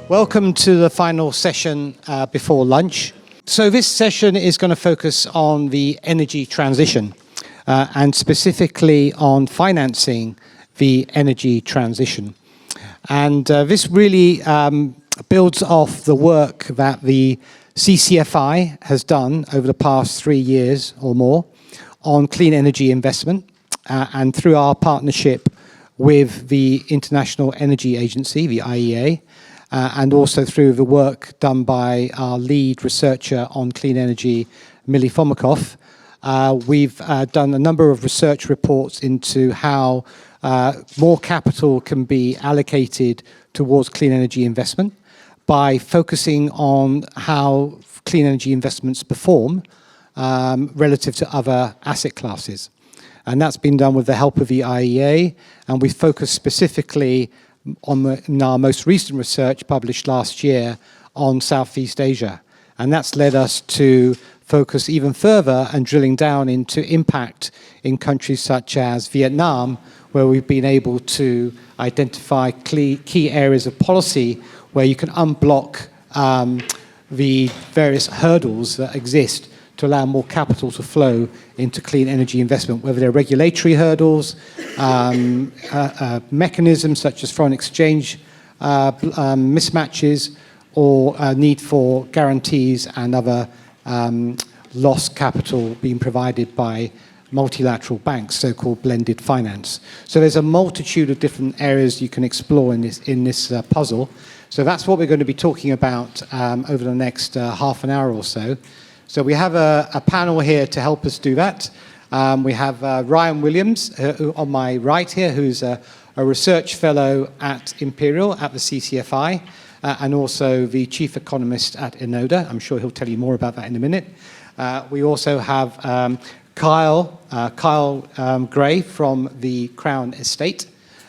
Welcome to the final session before lunch. So this session is going to focus on the energy transition and specifically on financing the energy transition. And this really builds off the work that the CCFI has done over the past 3 years or more on clean energy investment and through our partnership with the International Energy Agency, the IEA, and also through the work done by our lead researcher on clean energy, Millie Fomikov. We've done a number of research reports into how more capital can be allocated towards clean energy investment by focusing on how clean energy investments perform relative to other asset classes. And that's been done with the help of the IEA, and we focused specifically in our most recent research published last year on Southeast Asia. And that's led us to focus even further and drilling down into impact in countries such as Vietnam, where we've been able to identify key areas of policy where you can unblock the various hurdles that exist to allow more capital to flow into clean energy investment, whether they're regulatory hurdles, mechanisms such as foreign exchange mismatches, or need for guarantees and other lost capital being provided by multilateral banks, so-called blended finance. So there's a multitude of different areas you can explore in this puzzle. So that's what we're going to be talking about over the next half an hour or so. So we have a panel here to help us do that. We have Ryan Williams on my right here, who's a research fellow at Imperial at the CCFI, and also the chief economist at ENODA. I'm sure he'll tell you more about that in a minute. We also have Kyle Gray from the Crown Estate,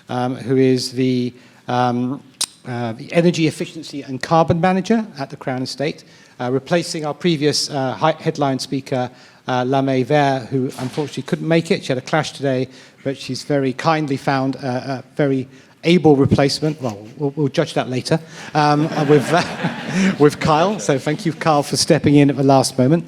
who is the Energy Efficiency and Carbon Manager at the Crown Estate, replacing our previous headline speaker, Lame Ver, who unfortunately couldn't make it. She had a clash today, but she's very kindly found a very able replacement. Well, we'll judge that later with Kyle. So thank you, Kyle, for stepping in at the last moment.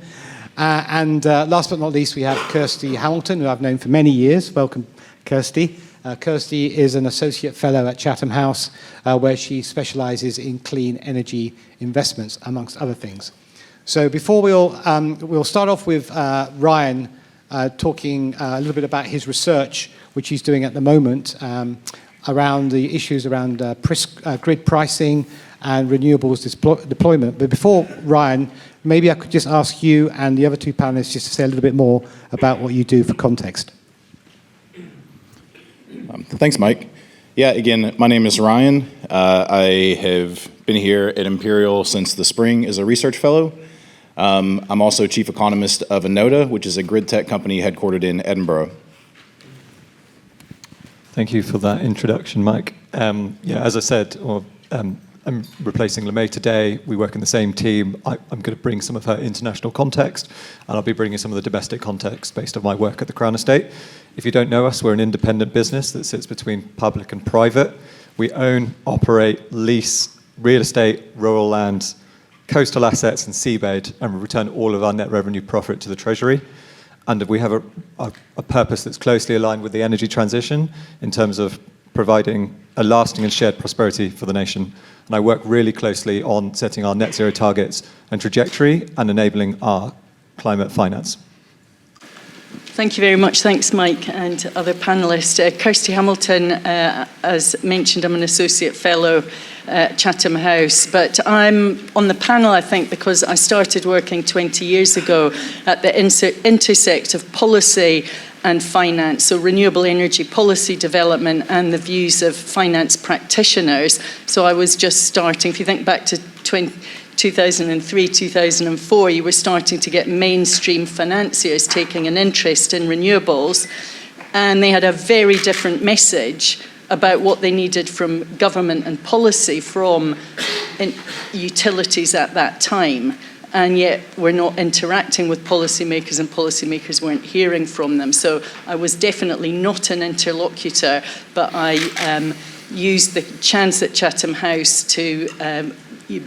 And last but not least, we have Kirsty Hamilton, who I've known for many years. Welcome, Kirsty. Kirsty is an associate fellow at Chatham House, where she specializes in clean energy investments, amongst other things. So before we'll start off with Ryan talking a little bit about his research, which he's doing at the moment, around the issues around grid pricing and renewables deployment. But before Ryan, maybe I could just ask you and the other two panelists just to say a little bit more about what you do for context. Thanks, Mike. Yeah, again, my name is Ryan. I have been here at Imperial since the spring as a research fellow. I'm also chief economist of ENODA, which is a grid tech company headquartered in Edinburgh. Thank you for that introduction, Mike. As I said, I'm replacing LeMay today. We work in the same team. I'm going to bring some of her international context, and I'll be bringing some of the domestic context based on my work at the Crown Estate. If you don't know us, we're an independent business that sits between public and private. We own, operate, lease real estate, rural lands, coastal assets, and seabed, and we return all of our net revenue profit to the Treasury. And we have a purpose that's closely aligned with the energy transition in terms of providing a lasting and shared prosperity for the nation. And I work really closely on setting our net zero targets and trajectory and enabling our climate finance. Thank you very much. Thanks, Mike, and other panelists. Kirsty Hamilton, as mentioned, I'm an associate fellow at Chatham House, but I'm on the panel, I think, because I started working 20 years ago at the intersect of policy and finance, so renewable energy policy development and the views of finance practitioners. So I was just starting, if you think back to 2003, 2004, you were starting to get mainstream financiers taking an interest in renewables, and they had a very different message about what they needed from government and policy from utilities at that time. And yet we're not interacting with policymakers, and policymakers weren't hearing from them. So I was definitely not an interlocutor, but I used the chance at Chatham House to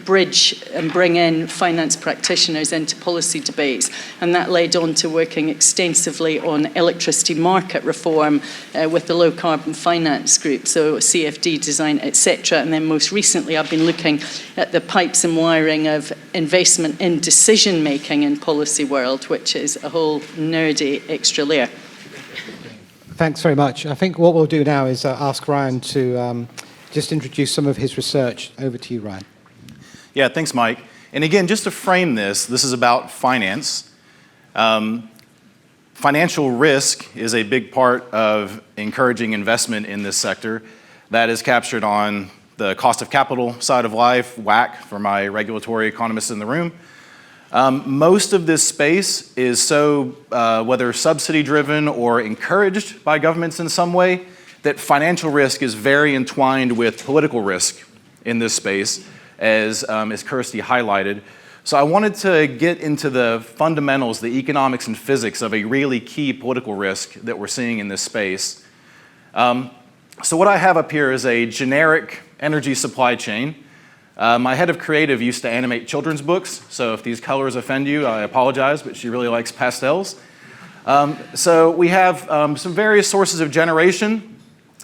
bridge and bring in finance practitioners into policy debates, and that led on to working extensively on electricity market reform with the low carbon finance group, so CFD design, etc. And then most recently I've been looking at the pipes and wiring of investment in decision making in policy world, which is a whole nerdy extra layer. Thanks very much. I think what we'll do now is ask Ryan to just introduce some of his research. Over to you, Ryan. Yeah, thanks, Mike. And again, just to frame this is about finance. Financial risk is a big part of encouraging investment in this sector. That is captured on the cost of capital side of life, WACC, for my regulatory economists in the room. Most of this space is whether subsidy-driven or encouraged by governments in some way, that financial risk is very entwined with political risk in this space, as Kirsty highlighted. So I wanted to get into the fundamentals, the economics and physics of a really key political risk that we're seeing in this space. So what I have up here is a generic energy supply chain. My head of creative used to animate children's books, so if these colors offend you, I apologize, but she really likes pastels. So we have some various sources of generation,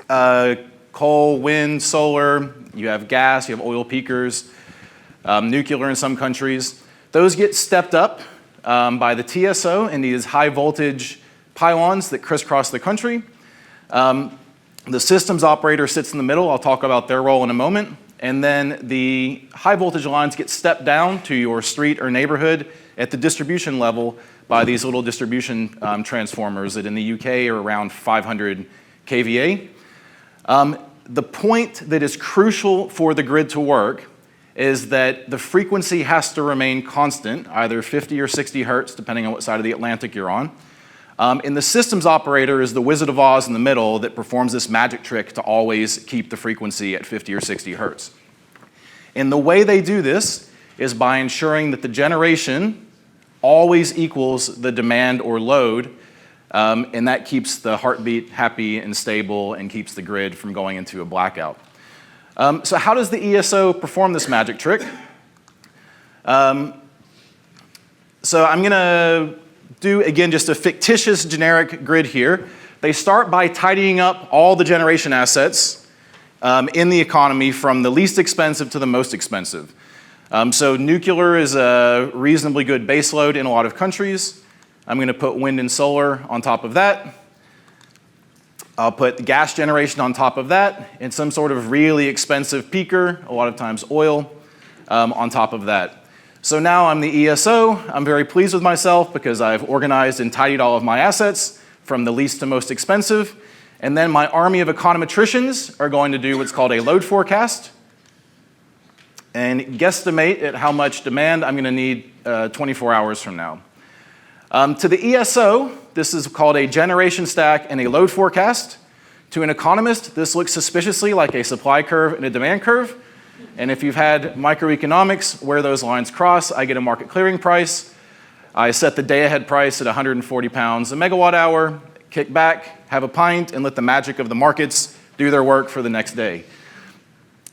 coal, wind, solar. You have gas, you have oil peakers, nuclear in some countries. Those get stepped up by the TSO in these high voltage pylons that crisscross the country. The systems operator sits in the middle. I'll talk about their role in a moment. And then the high voltage lines get stepped down to your street or neighborhood at the distribution level by these little distribution transformers that in the UK are around 500 kVA. The point that is crucial for the grid to work is that the frequency has to remain constant, either 50 or 60 hertz, depending on what side of the Atlantic you're on. And the systems operator is the Wizard of Oz in the middle that performs this magic trick to always keep the frequency at 50 or 60 hertz. And the way they do this is by ensuring that the generation always equals the demand or load, and that keeps the heartbeat happy and stable and keeps the grid from going into a blackout. So how does the ESO perform this magic trick? So I'm going to do, again, just a fictitious generic grid here. They start by tidying up all the generation assets in the economy from the least expensive to the most expensive. So nuclear is a reasonably good baseload in a lot of countries. I'm going to put wind and solar on top of that. I'll put gas generation on top of that, and some sort of really expensive peaker, a lot of times oil, on top of that. So now I'm the ESO. I'm very pleased with myself because I've organized and tidied all of my assets from the least to most expensive. And then my army of econometricians are going to do what's called a load forecast and guesstimate at how much demand I'm going to need 24 hours from now. To the ESO, this is called a generation stack and a load forecast. To an economist, this looks suspiciously like a supply curve and a demand curve. And if you've had microeconomics where those lines cross, I get a market clearing price. I set the day-ahead price at 140 pounds a megawatt hour, kick back, have a pint, and let the magic of the markets do their work for the next day.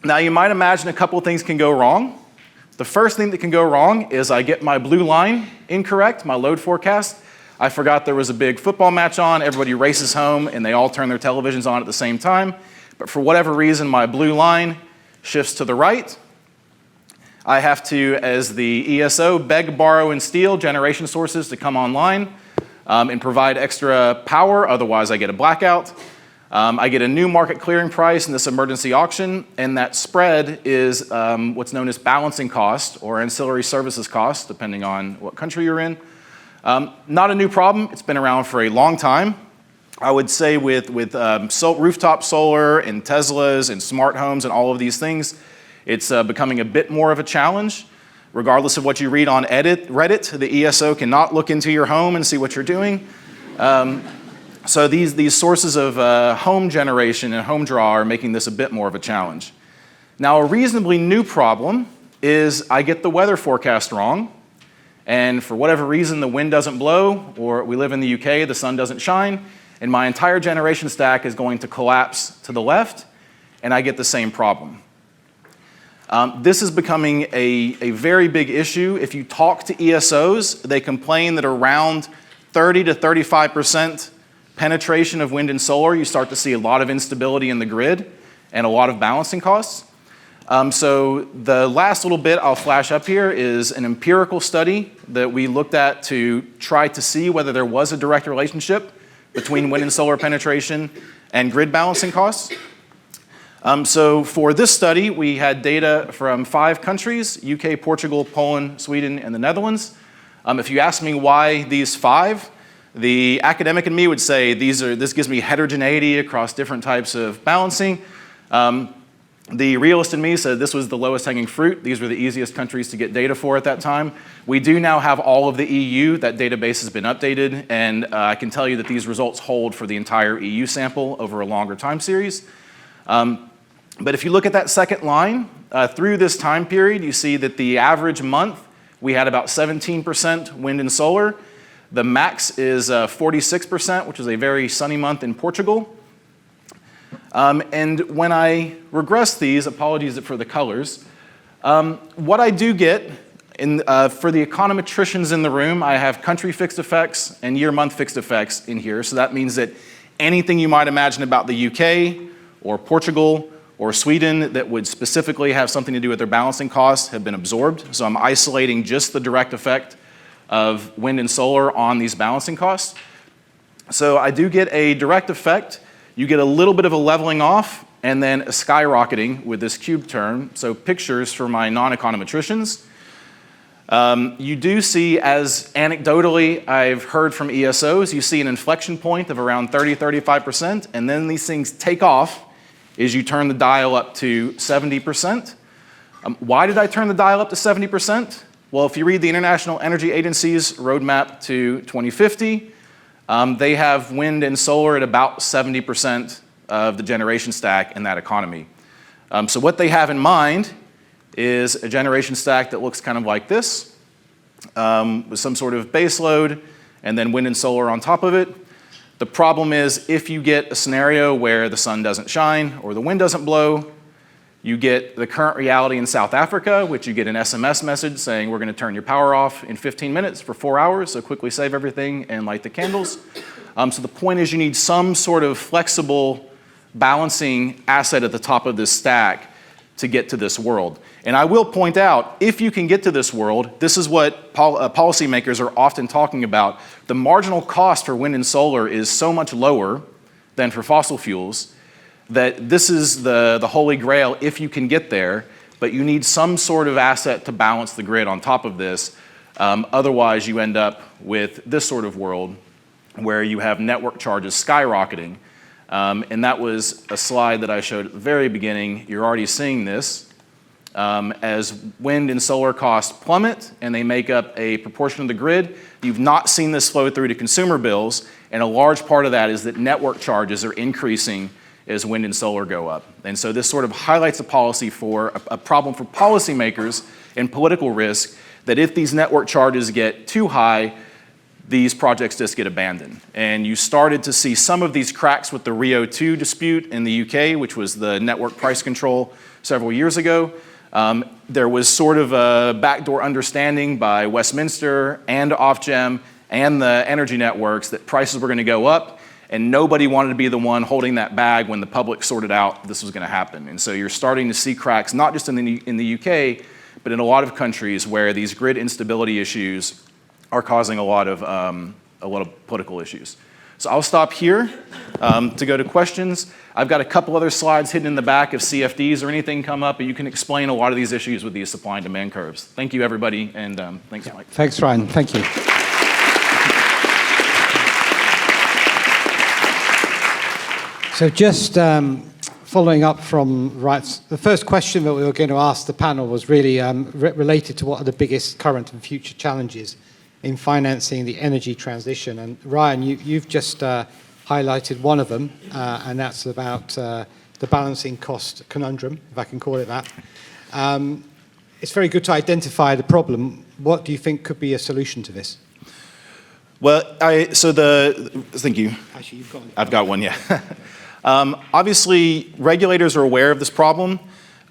Now, you might imagine a couple things can go wrong. The first thing that can go wrong is I get my blue line incorrect, my load forecast. I forgot there was a big football match on, everybody races home, and they all turn their televisions on at the same time. But for whatever reason, my blue line shifts to the right. I have to, as the ESO, beg, borrow, and steal generation sources to come online and provide extra power, otherwise I get a blackout. I get a new market clearing price in this emergency auction, and that spread is what's known as balancing cost or ancillary services cost, depending on what country you're in. Not a new problem. It's been around for a long time. I would say with rooftop solar and Teslas and smart homes and all of these things, it's becoming a bit more of a challenge. Regardless of what you read on Reddit, the ESO cannot look into your home and see what you're doing. So these sources of home generation and home draw are making this a bit more of a challenge. Now, a reasonably new problem is I get the weather forecast wrong, and for whatever reason, the wind doesn't blow, or we live in the UK, the sun doesn't shine, and my entire generation stack is going to collapse to the left, and I get the same problem. This is becoming a very big issue. If you talk to ESOs, they complain that around 30 to 35% penetration of wind and solar, you start to see a lot of instability in the grid and a lot of balancing costs. So the last little bit I'll flash up here is an empirical study that we looked at to try to see whether there was a direct relationship between wind and solar penetration and grid balancing costs. So for this study, we had data from 5 countries, UK, Portugal, Poland, Sweden, and the Netherlands. If you ask me why these 5, the academic in me would say this gives me heterogeneity across different types of balancing. The realist in me said this was the lowest hanging fruit. These were the easiest countries to get data for at that time. We do now have all of the EU. That database has been updated, and I can tell you that these results hold for the entire EU sample over a longer time series. But if you look at that second line, through this time period, you see that the average month, we had about 17% wind and solar. The max is 46%, which is a very sunny month in Portugal. And when I regress these, apologies for the colors, what I do get, for the econometricians in the room, I have country fixed effects and year-month fixed effects in here. So that means that anything you might imagine about the UK or Portugal or Sweden that would specifically have something to do with their balancing costs have been absorbed. So I'm isolating just the direct effect of wind and solar on these balancing costs. So I do get a direct effect. You get a little bit of a leveling off and then a skyrocketing with this cube term. So pictures for my non-econometricians. You do see, as anecdotally I've heard from ESOs, you see an inflection point of around 30, 35%, and then these things take off as you turn the dial up to 70%. Why did I turn the dial up to 70%? Well, if you read the International Energy Agency's roadmap to 2050, they have wind and solar at about 70% of the generation stack in that economy. So what they have in mind is a generation stack that looks kind of like this, with some sort of base load and then wind and solar on top of it. The problem is if you get a scenario where the sun doesn't shine or the wind doesn't blow, you get the current reality in South Africa, which you get an SMS message saying we're going to turn your power off in 15 minutes for 4 hours, so quickly save everything and light the candles. So the point is you need some sort of flexible balancing asset at the top of this stack to get to this world. And I will point out, if you can get to this world, this is what policymakers are often talking about. The marginal cost for wind and solar is so much lower than for fossil fuels that this is the holy grail if you can get there, but you need some sort of asset to balance the grid on top of this. Otherwise, you end up with this sort of world where you have network charges skyrocketing. And that was a slide that I showed at the very beginning. You're already seeing this. As wind and solar costs plummet and they make up a proportion of the grid, you've not seen this flow through to consumer bills, and a large part of that is that network charges are increasing as wind and solar go up. And so this sort of highlights a policy for a problem for policymakers and political risk, that if these network charges get too high, these projects just get abandoned. And you started to see some of these cracks with the Rio 2 dispute in the UK, which was the network price control several years ago. There was sort of a backdoor understanding by Westminster and Ofgem and the energy networks that prices were going to go up, and nobody wanted to be the one holding that bag when the public sorted out this was going to happen. And so you're starting to see cracks, not just in the UK, but in a lot of countries where these grid instability issues are causing a lot of political issues. So I'll stop here to go to questions. I've got a couple other slides hidden in the back if CFDs or anything come up, but you can explain a lot of these issues with these supply and demand curves. Thank you, everybody, and thanks, Mike. Thanks, Ryan. Thank you. So just following up from Ryan's, the first question that we were going to ask the panel was really related to what are the biggest current and future challenges in financing the energy transition. And Ryan, you've just highlighted one of them, and that's about the balancing cost conundrum, if I can call it that. It's very good to identify the problem. What do you think could be a solution to this? Well, thank you. Actually, you've got one. I've got one, yeah. Obviously, regulators are aware of this problem.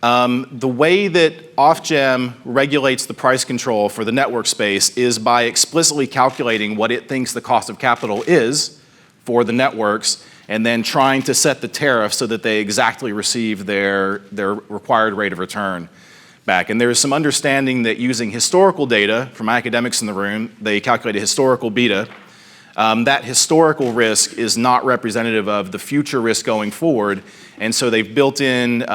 The way that Ofgem regulates the price control for the network space is by explicitly calculating what it thinks the cost of capital is for the networks, and then trying to set the tariff so that they exactly receive their required rate of return back. And there's some understanding that using historical data from academics in the room, they calculate a historical beta. That historical risk is not representative of the future risk going forward, and so they've built in,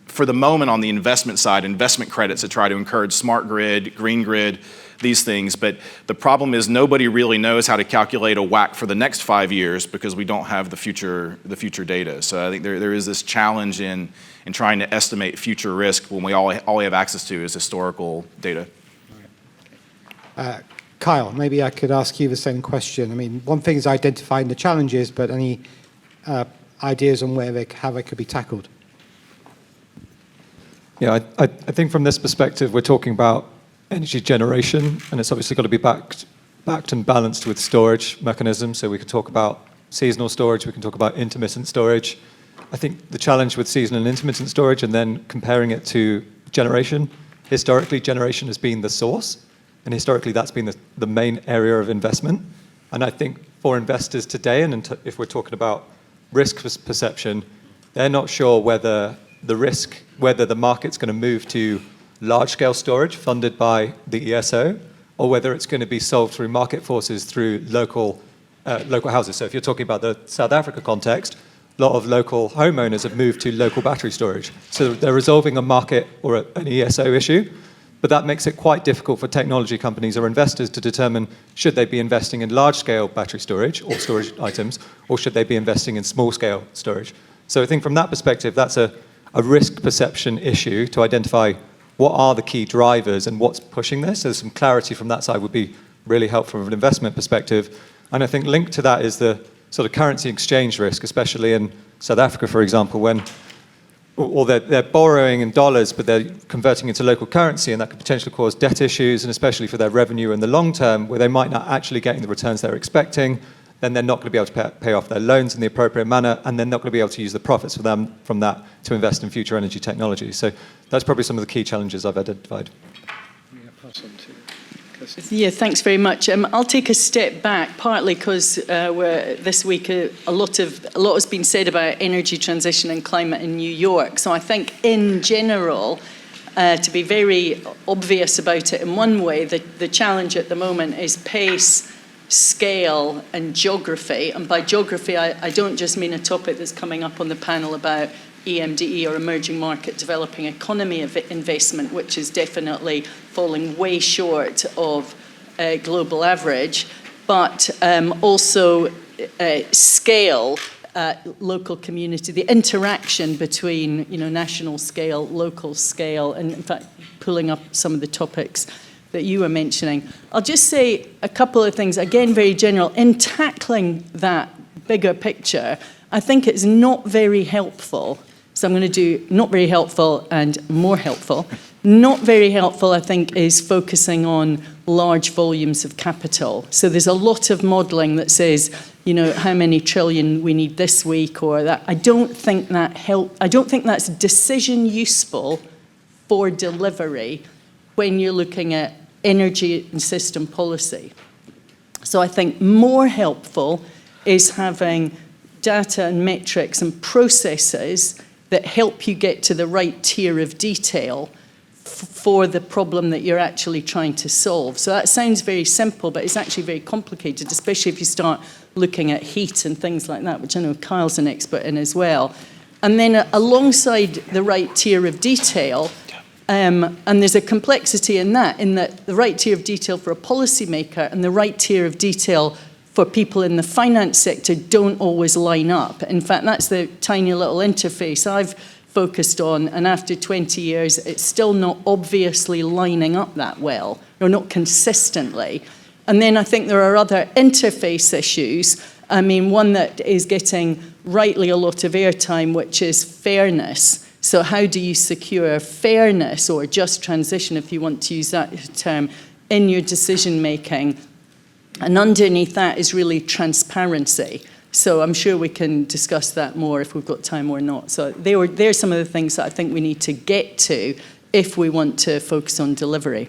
for the moment on the investment side, investment credits to try to encourage smart grid, green grid, these things. But the problem is nobody really knows how to calculate a WACC for the next 5 years because we don't have the future data. So I think there is this challenge in trying to estimate future risk when all we have access to is historical data. Kyle, maybe I could ask you the same question. I mean, one thing is identifying the challenges, but any ideas on how they could be tackled? Yeah, I think from this perspective, we're talking about energy generation, and it's obviously got to be backed and balanced with storage mechanisms. So we can talk about seasonal storage, we can talk about intermittent storage. I think the challenge with seasonal and intermittent storage, and then comparing it to generation, historically generation has been the source, and historically that's been the main area of investment. And I think for investors today, and if we're talking about risk perception, they're not sure whether the market's going to move to large-scale storage funded by the ESO, or whether it's going to be solved through market forces through local houses. So if you're talking about the South Africa context, a lot of local homeowners have moved to local battery storage. So they're resolving a market or an ESO issue, but that makes it quite difficult for technology companies or investors to determine should they be investing in large-scale battery storage or storage items, or should they be investing in small-scale storage. So I think from that perspective, that's a risk perception issue to identify what are the key drivers and what's pushing this. So some clarity from that side would be really helpful from an investment perspective. And I think linked to that is the sort of currency exchange risk, especially in South Africa, for example, when they're borrowing in dollars, but they're converting into local currency, and that could potentially cause debt issues, and especially for their revenue in the long term, where they might not actually getting the returns they're expecting. Then they're not going to be able to pay off their loans in the appropriate manner, and they're not going to be able to use the profits from that to invest in future energy technology. So that's probably some of the key challenges I've identified. Pass on to Kirsty. Yeah, thanks very much. I'll take a step back, partly because this week a lot has been said about energy transition and climate in New York. So I think in general, to be very obvious about it in one way, the challenge at the moment is pace, scale and geography. And by geography, I don't just mean a topic that's coming up on the panel about EMDE or emerging market developing economy investment, which is definitely falling way short of global average, but also scale, local community, the interaction between national scale, local scale, and in fact pulling up some of the topics that you were mentioning. I'll just say a couple of things, again, very general. In tackling that bigger picture, I think it's not very helpful. So I'm going to do not very helpful and more helpful. Not very helpful, I think, is focusing on large volumes of capital. So there's a lot of modelling that says, how many trillion we need this week or that. I don't think that's decision useful for delivery when you're looking at energy and system policy. So I think more helpful is having data and metrics and processes that help you get to the right tier of detail for the problem that you're actually trying to solve. So that sounds very simple, but it's actually very complicated, especially if you start looking at heat and things like that, which I know Kyle's an expert in as well. And then alongside the right tier of detail, and there's a complexity in that the right tier of detail for a policymaker and the right tier of detail for people in the finance sector don't always line up. In fact, that's the tiny little interface I've focused on, and after 20 years, it's still not obviously lining up that well, or not consistently. And then I think there are other interface issues. I mean, one that is getting rightly a lot of airtime, which is fairness. So how do you secure fairness or just transition, if you want to use that term, in your decision making? And underneath that is really transparency. So I'm sure we can discuss that more if we've got time or not. So they're some of the things that I think we need to get to if we want to focus on delivery.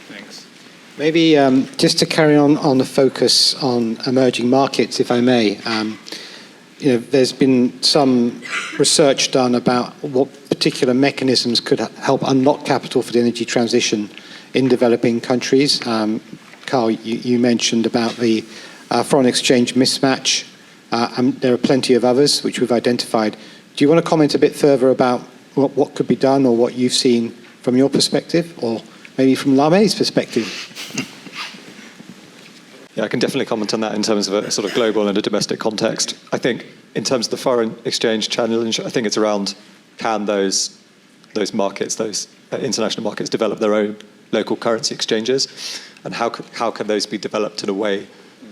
Thanks. Maybe just to carry on the focus on emerging markets, if I may. There's been some research done about what particular mechanisms could help unlock capital for the energy transition in developing countries. Carl, you mentioned about the foreign exchange mismatch. There are plenty of others which we've identified. Do you want to comment a bit further about what could be done or what you've seen from your perspective, or maybe from Lame's perspective? Yeah, I can definitely comment on that in terms of a sort of global and a domestic context. I think in terms of the foreign exchange challenge, I think it's around can those markets, those international markets, develop their own local currency exchanges, and how can those be developed in a way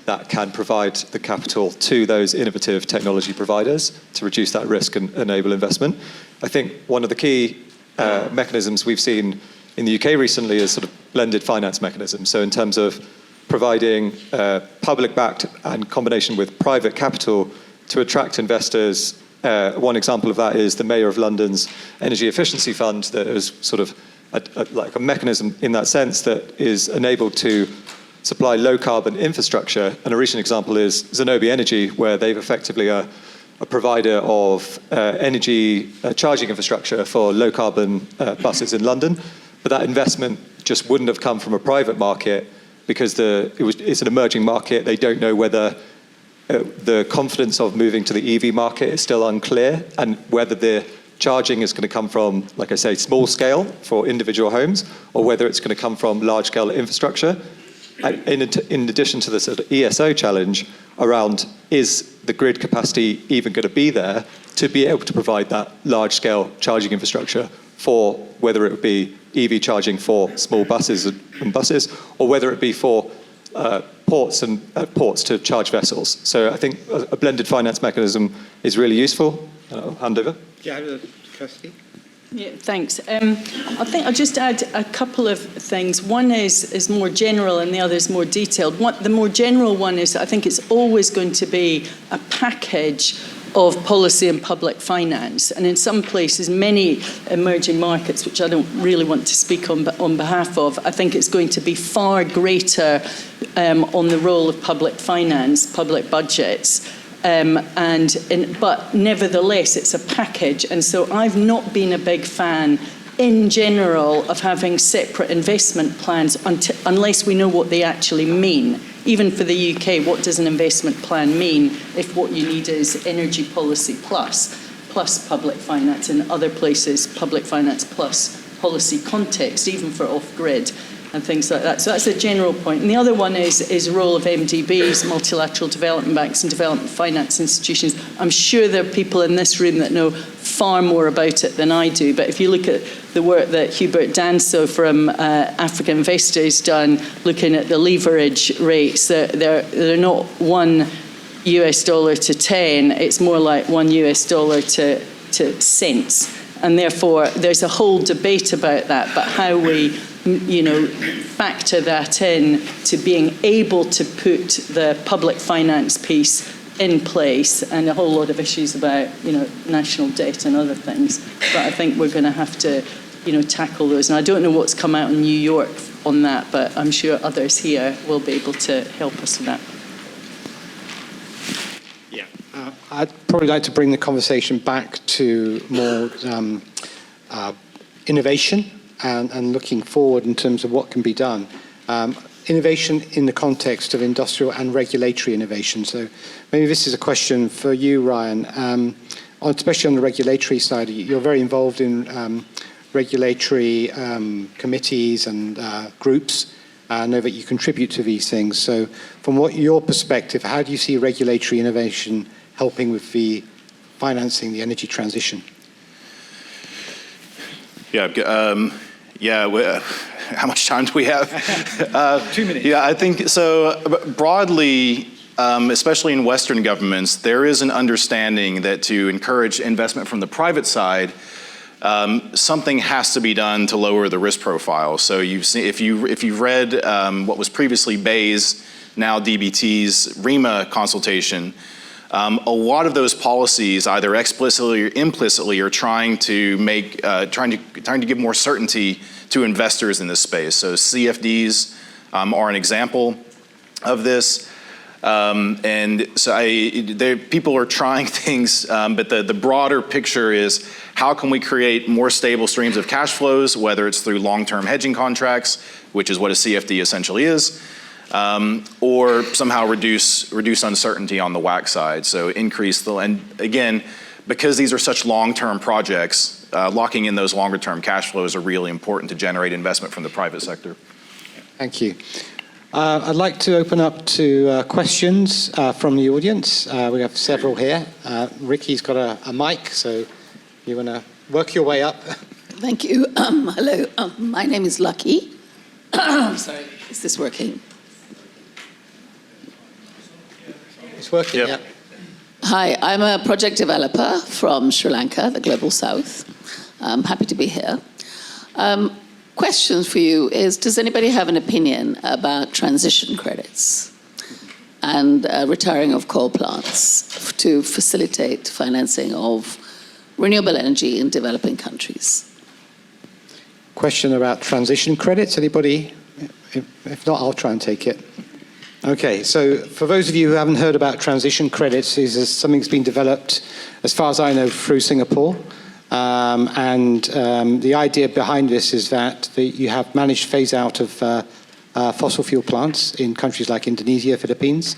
that can provide the capital to those innovative technology providers to reduce that risk and enable investment. I think one of the key mechanisms we've seen in the UK recently is sort of blended finance mechanisms. So in terms of providing public-backed and combination with private capital to attract investors. One example of that is the Mayor of London's Energy Efficiency Fund, that is sort of like a mechanism in that sense that is enabled to supply low-carbon infrastructure. And a recent example is Zenobē Energy, where they've effectively a provider of energy charging infrastructure for low-carbon buses in London. But that investment just wouldn't have come from a private market, because it's an emerging market. They don't know whether the confidence of moving to the EV market is still unclear, and whether the charging is going to come from, like I say, small scale for individual homes, or whether it's going to come from large scale infrastructure. And in addition to the sort of ESO challenge around, is the grid capacity even going to be there to be able to provide that large scale charging infrastructure for whether it would be EV charging for small buses and buses, or whether it be for ports to charge vessels. So I think a blended finance mechanism is really useful. I'll hand over. Yeah, Kirsty. Yeah, thanks. I think I'll just add a couple of things. One is more general and the other is more detailed. The more general one is, I think it's always going to be a package of policy and public finance. And in some places, many emerging markets, which I don't really want to speak on behalf of, I think it's going to be far greater on the role of public finance, public budgets. But nevertheless, it's a package. And so I've not been a big fan in general of having separate investment plans unless we know what they actually mean. Even for the UK, what does an investment plan mean if what you need is energy policy plus public finance, in other places public finance plus policy context, even for off-grid and things like that. So that's a general point. And the other one is the role of MDBs, multilateral development banks and development finance institutions. I'm sure there are people in this room that know far more about it than I do. But if you look at the work that Hubert Danso from Africa Investor has done, looking at the leverage rates, they're not $1 to 10, it's more like $1 to cents. And therefore, there's a whole debate about that, but how we factor that in to being able to put the public finance piece in place, and a whole lot of issues about, national debt and other things. But I think we're going to have to, tackle those. And I don't know what's come out in New York on that, but I'm sure others here will be able to help us with that. I'd probably like to bring the conversation back to more innovation and looking forward in terms of what can be done. Innovation in the context of industrial and regulatory innovation. So maybe this is a question for you, Ryan. Especially on the regulatory side, you're very involved in regulatory committees and groups. I know that you contribute to these things. So from your perspective, how do you see regulatory innovation helping with the financing the energy transition? How much time do we have? 2 minutes. Yeah, I think so. Broadly, especially in Western governments, there is an understanding that to encourage investment from the private side, something has to be done to lower the risk profile. So you've seen, if you've read what was previously Bay's now DBT's REMA consultation, a lot of those policies, either explicitly or implicitly, are trying to give more certainty to investors in this space. So CFDs are an example of this. And so people are trying things, but the broader picture is how can we create more stable streams of cash flows, whether it's through long-term hedging contracts, which is what a CFD essentially is, or somehow reduce uncertainty on the WACC side. So and again, because these are such long-term projects, locking in those longer-term cash flows are really important to generate investment from the private sector. Thank you. I'd like to open up to questions from the audience. We have several here. Ricky's got a mic, so you want to work your way up. Thank you. Hello, my name is Lucky. Sorry, is this working? It's working, Yep. yeah. Hi, I'm a project developer from Sri Lanka, the Global South. I'm happy to be here. Question for you is, does anybody have an opinion about transition credits and retiring of coal plants to facilitate financing of renewable energy in developing countries? Question about transition credits. Anybody? If not, I'll try and take it. Okay, so for those of you who haven't heard about transition credits, this is something that's been developed, as far as I know, through Singapore. The idea behind this is that you have managed phase out of fossil fuel plants in countries like Indonesia, Philippines.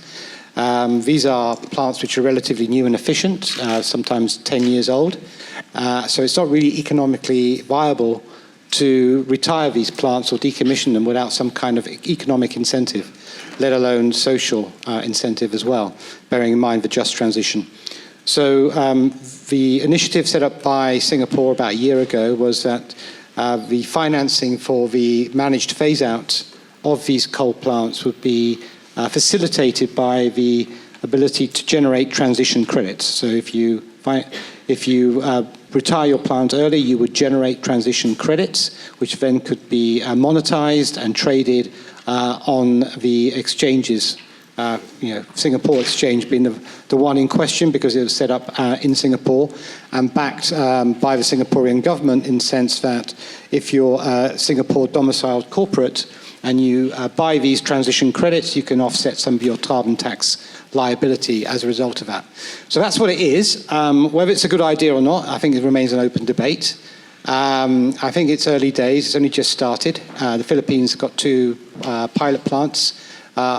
These are plants which are relatively new and efficient, sometimes 10 years old. So it's not really economically viable to retire these plants or decommission them without some kind of economic incentive, let alone social incentive as well, bearing in mind the just transition. So the initiative set up by Singapore about a year ago was that the financing for the managed phase-out of these coal plants would be facilitated by the ability to generate transition credits. So if you retire your plant early, you would generate transition credits, which then could be monetized and traded on the exchanges. Singapore Exchange being the one in question because it was set up in Singapore and backed by the Singaporean government, in the sense that if you're a Singapore domiciled corporate and you buy these transition credits, you can offset some of your carbon tax liability as a result of that. So that's what it is. Whether it's a good idea or not, I think it remains an open debate. I think it's early days. It's only just started. The Philippines have got 2 pilot plants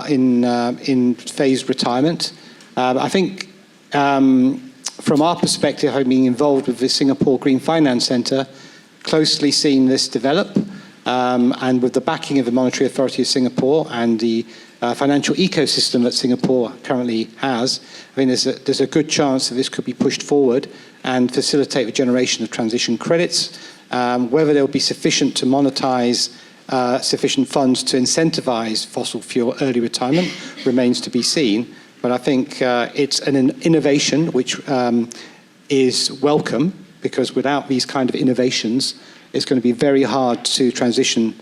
in phased retirement. I think from our perspective, having been involved with the Singapore Green Finance Centre, closely seen this develop, and with the backing of the Monetary Authority of Singapore and the financial ecosystem that Singapore currently has, I mean, there's a good chance that this could be pushed forward and facilitate the generation of transition credits. Whether they'll be sufficient to monetize sufficient funds to incentivize fossil fuel early retirement remains to be seen. But I think it's an innovation which is welcome, because without these kind of innovations, it's going to be very hard to transition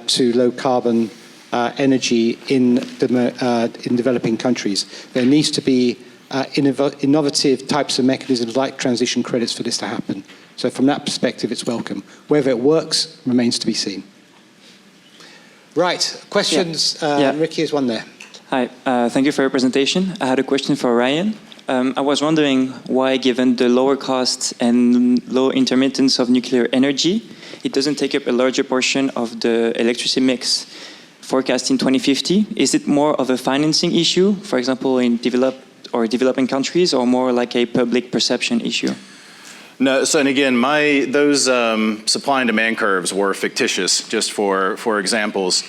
to low carbon energy in developing countries. There needs to be innovative types of mechanisms like transition credits for this to happen. So from that perspective, it's welcome. Whether it works remains to be seen. Right, questions. Ricky has one there. Hi, thank you for your presentation. I had a question for Ryan. I was wondering why, given the lower costs and low intermittence of nuclear energy, it doesn't take up a larger portion of the electricity mix forecast in 2050. Is it more of a financing issue, for example, in developing countries, or more like a public perception issue? No, so and again, those supply and demand curves were fictitious, just for examples.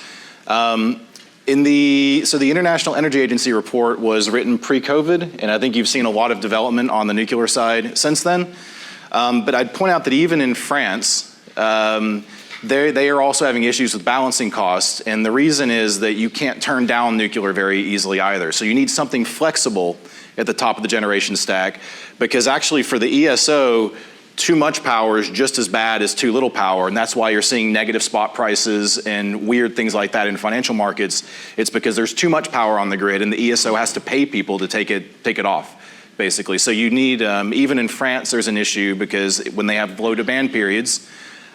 The International Energy Agency report was written pre-COVID, and I think you've seen a lot of development on the nuclear side since then. But I'd point out that even in France, they are also having issues with balancing costs, and the reason is that you can't turn down nuclear very easily either. So you need something flexible at the top of the generation stack, because actually for the ESO, too much power is just as bad as too little power, and that's why you're seeing negative spot prices and weird things like that in financial markets. It's because there's too much power on the grid, and the ESO has to pay people to take it off, basically. So you need, even in France, there's an issue because when they have low demand periods,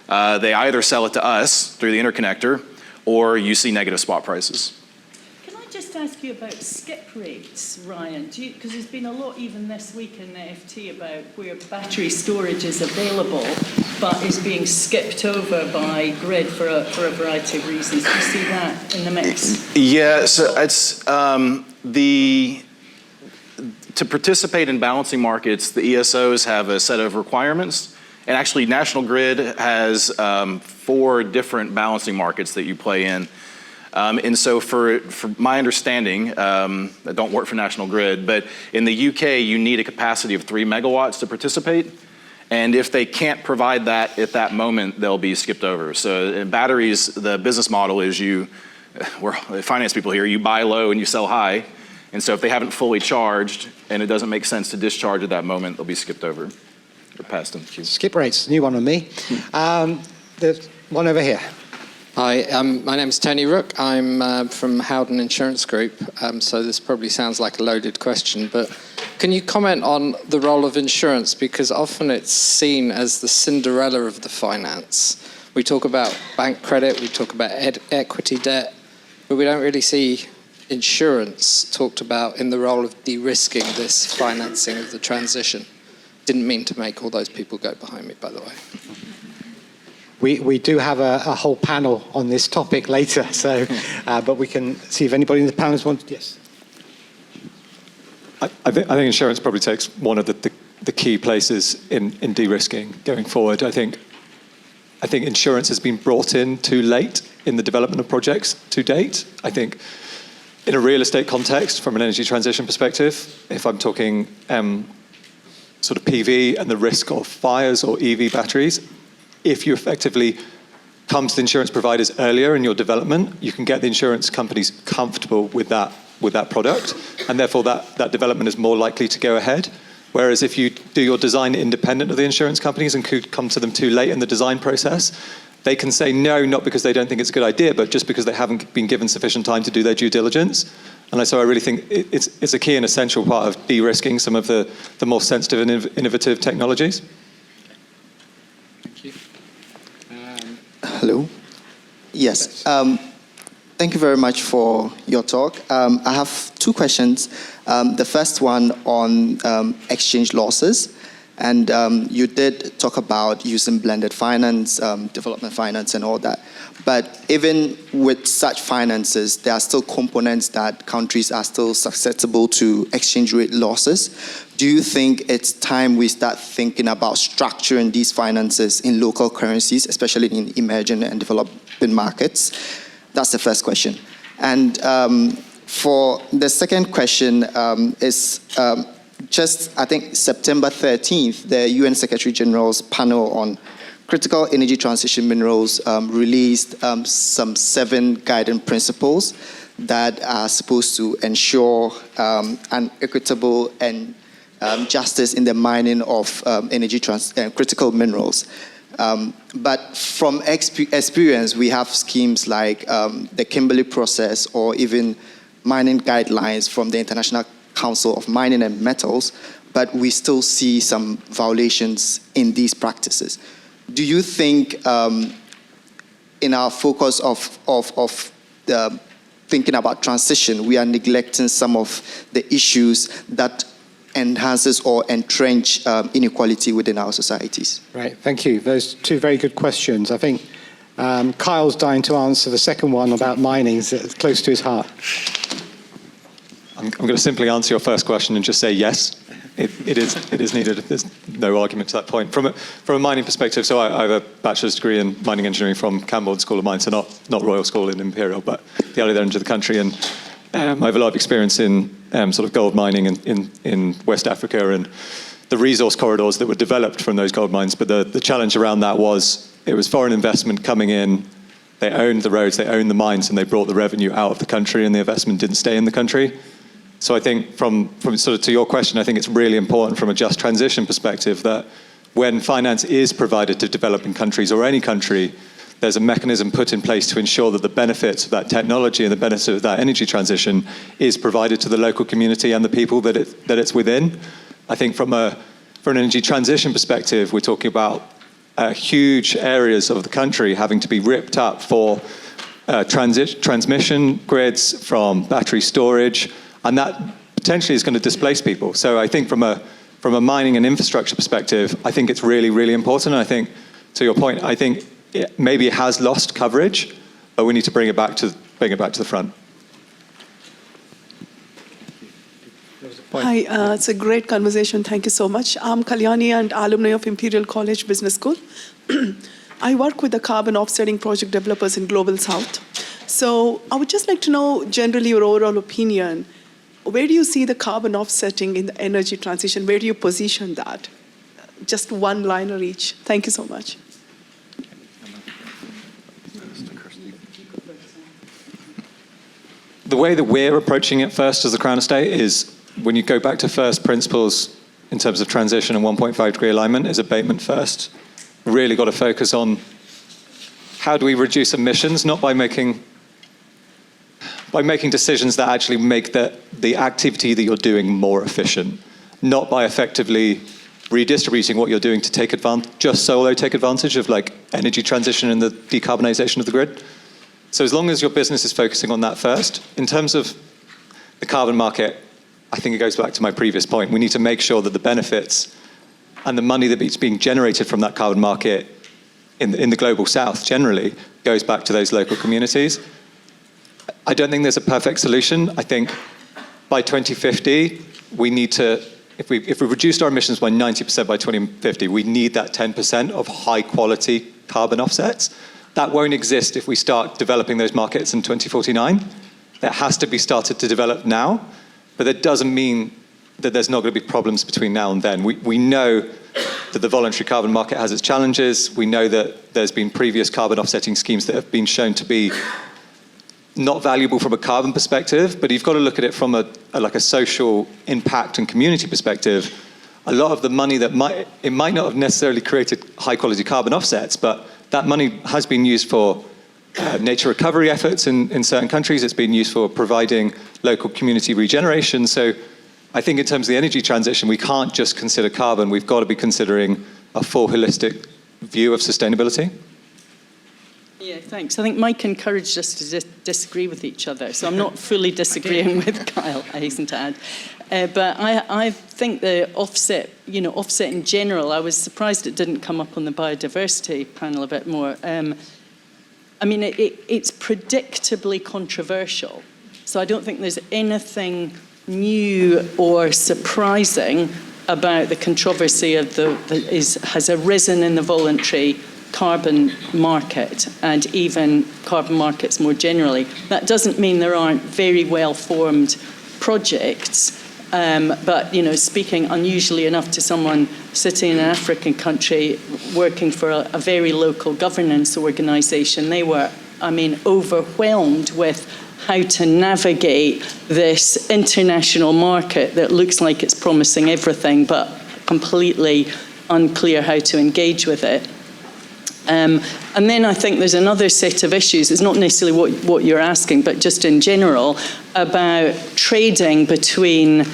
they either sell it to us through the interconnector, or you see negative spot prices. Can I just ask you about skip rates, Ryan? Because there's been a lot even this week in the FT about where battery storage is available but is being skipped over by grid for a variety of reasons. Do you see that in the mix? Yeah, so it's to participate in balancing markets, the ESOs have a set of requirements, and actually National Grid has 4 different balancing markets that you play in. And so for my understanding, I don't work for National Grid, but in the UK, you need a capacity of 3 megawatts to participate. And if they can't provide that at that moment, they'll be skipped over. So in batteries, the business model is we're finance people here, you buy low and you sell high. And so if they haven't fully charged and it doesn't make sense to discharge at that moment, they'll be skipped over or passed in the queue. Skip rates, new one on me. There's one over here. Hi, my name's Tony Rook. I'm from Howden Insurance Group, so this probably sounds like a loaded question, but can you comment on the role of insurance? Because often it's seen as the Cinderella of the finance. We talk about bank credit, we talk about equity debt, but we don't really see insurance talked about in the role of de-risking this financing of the transition. Didn't mean to make all those people go behind me, by the way. We do have a whole panel on this topic later, so but we can see if anybody in the panel wants. Yes. I think insurance probably takes one of the key places in de-risking going forward. I think insurance has been brought in too late in the development of projects to date. I think in a real estate context, from an energy transition perspective, if I'm talking sort of PV and the risk of fires or EV batteries, if you effectively come to the insurance providers earlier in your development, you can get the insurance companies comfortable with that product, and therefore that development is more likely to go ahead. Whereas if you do your design independent of the insurance companies and could come to them too late in the design process, they can say no, not because they don't think it's a good idea, but just because they haven't been given sufficient time to do their due diligence. And so I really think it's a key and essential part of de-risking some of the more sensitive and innovative technologies. Hello. Yes. Thank you very much for your talk. I have 2 questions. The first one on exchange losses. And you did talk about using blended finance, development finance, and all that. But even with such finances, there are still components that countries are still susceptible to exchange rate losses. Do you think it's time we start thinking about structuring these finances in local currencies, especially in emerging and developing markets? That's the first question. And for the second question is just, I think, September 13th, the UN Secretary General's panel on critical energy transition minerals released some 7 guiding principles that are supposed to ensure an equitable and justice in the mining of critical minerals. But from experience, we have schemes like the Kimberley process or even mining guidelines from the International Council of Mining and Metals, but we still see some violations in these practices. Do you think in our focus of thinking about transition, we are neglecting some of the issues that enhances or entrench inequality within our societies? Right, thank you. Those 2 very good questions. I think Kyle's dying to answer the second one about mining. It's close to his heart. I'm going to simply answer your first question and just say yes. It is needed. There's no argument to that point. From a mining perspective, so I have a bachelor's degree in mining engineering from Camborne School of Mines, so not Royal School in Imperial, but the other end of the country. And I have a lot of experience in sort of gold mining in West Africa and the resource corridors that were developed from those gold mines. But the challenge around that was it was foreign investment coming in. They owned the roads, they owned the mines, and they brought the revenue out of the country, and the investment didn't stay in the country. So I think from sort of to your question, I think it's really important from a just transition perspective that when finance is provided to developing countries or any country, there's a mechanism put in place to ensure that the benefits of that technology and the benefits of that energy transition is provided to the local community and the people that it's within. I think from an energy transition perspective, we're talking about huge areas of the country having to be ripped up for transmission grids, from battery storage, and that potentially is going to displace people. So I think from a mining and infrastructure perspective, I think it's really, really important. And I think, to your point, I think maybe it has lost coverage, but we need to bring it back to the front. Hi, it's a great conversation. Thank you so much. I'm Kalyani and alumni of Imperial College Business School. I work with the carbon offsetting project developers in Global South. So I would just like to know generally your overall opinion. Where do you see the carbon offsetting in the energy transition? Where do you position that? Just one liner each. Thank you so much. The way that we're approaching it first as the Crown Estate is, when you go back to first principles in terms of transition and 1.5 degree alignment, is abatement first. Really got to focus on how do we reduce emissions, not by making decisions that actually make the activity that you're doing more efficient, not by effectively redistributing what you're doing to take advantage of like energy transition and the decarbonization of the grid. So as long as your business is focusing on that first, in terms of the carbon market, I think it goes back to my previous point. We need to make sure that the benefits and the money that's being generated from that carbon market in the global south generally goes back to those local communities. I don't think there's a perfect solution. I think by 2050, we need to, if we reduced our emissions by 90% by 2050, we need that 10% of high quality carbon offsets. That won't exist if we start developing those markets in 2049. That has to be started to develop now, but that doesn't mean that there's not going to be problems between now and then. We know that the voluntary carbon market has its challenges. We know that there's been previous carbon offsetting schemes that have been shown to be not valuable from a carbon perspective, but you've got to look at it from a social impact and community perspective. A lot of the money that might not have necessarily created high quality carbon offsets, but that money has been used for nature recovery efforts in certain countries. It's been used for providing local community regeneration. So I think in terms of the energy transition, we can't just consider carbon. We've got to be considering a full holistic view of sustainability. Yeah, thanks. I think Mike encouraged us to disagree with each other, so I'm not fully disagreeing with Kyle, I hasten to add. But I think the offset in general, I was surprised it didn't come up on the biodiversity panel a bit more. It's predictably controversial, so I don't think there's anything new or surprising about the controversy of has arisen in the voluntary carbon market and even carbon markets more generally. That doesn't mean there aren't very well-formed projects, but speaking unusually enough to someone sitting in an African country working for a very local governance organisation, they were, overwhelmed with how to navigate this international market that looks like it's promising everything, but completely unclear how to engage with it. And then I think there's another set of issues. It's not necessarily what you're asking, but just in general, about trading between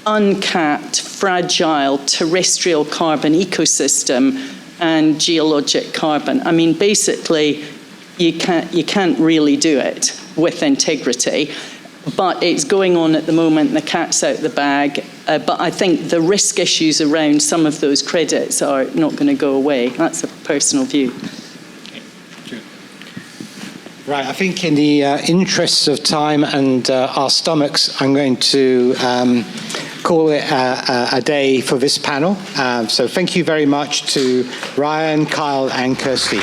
uncapped, fragile, terrestrial carbon ecosystem and geologic carbon. Basically, you can't really do it with integrity. But it's going on at the moment, the cat's out the bag. But I think the risk issues around some of those credits are not going to go away. That's a personal view. Right, I think in the interests of time and our stomachs, I'm going to call it a day for this panel. So thank you very much to Ryan, Kyle, and Kirsty.